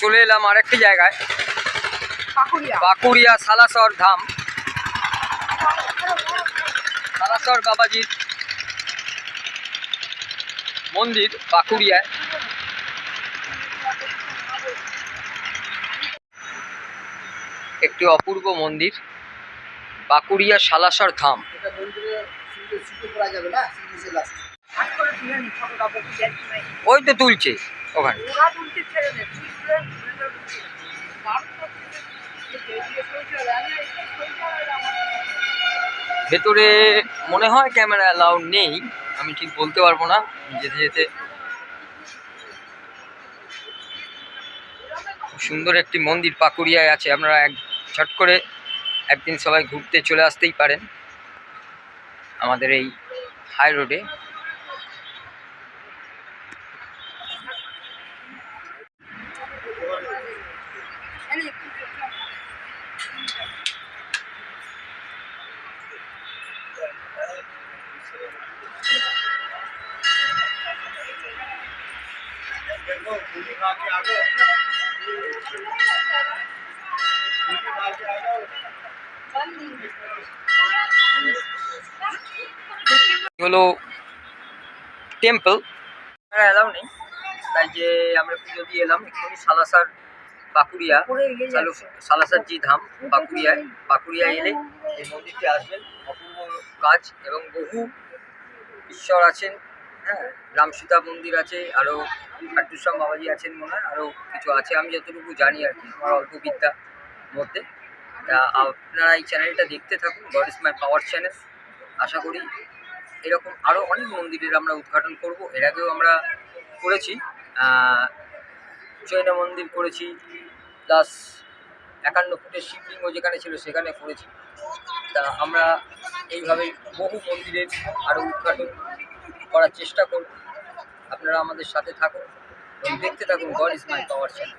চলে এলাম আরেকটি জায়গায়, বাঁকুড়িয়া সালাসর ধাম, সালাসর বাবাজির মন্দির বাঁকুড়িয়ায়। একটি অপূর্ব মন্দির, বাঁকুড়িয়া সালাসর ধাম। ওই তো তুলছে ওখানে। ভেতরে মনে হয় ক্যামেরা অ্যালাউড নেই, আমি ঠিক বলতে পারবো না। যেতে যেতে সুন্দর একটি মন্দির বাঁকুড়িয়ায় আছে, আপনারা ছট করে একদিন সবাই ঘুরতে চলে আসতেই পারেন আমাদের এই হাই রোডে। হলো টেম্পল, এলাও নেই, তাই যে আমরা পুজো দিয়ে এলাম এক্ষুনি সালাসার বাঁকুড়িয়া, সালাসার জি ধাম বাঁকুড়িয়ায় এলে এই মন্দিরটি আসবেন। অপূর্ব কাজ এবং বহু ঈশ্বর আছেন, হ্যাঁ, রাম সীতা মন্দির আছে, আরও খাটুশ্যাম বাবাজি আছেন মনে হয়, আরও কিছু আছে আমি যতটুকু জানি আর কি, আমার অল্প বিদ্যার মধ্যে। আপনারা এই চ্যানেলটা দেখতে থাকুন, God is my power channel. আশা করি এরকম আরও অনেক মন্দিরের আমরা উদ্ঘাটন করব। এর আগেও আমরা করেছি, জৈন মন্দির করেছি, প্লাস 51 ফুটের শিবলিঙ্গ যেখানে ছিল সেখানে করেছি। তা আমরা এইভাবে বহু মন্দিরের আরও উদ্ঘাটন করার চেষ্টা করব। আপনারা আমাদের সাথে থাকুন এবং দেখতে থাকুন God is my power channel.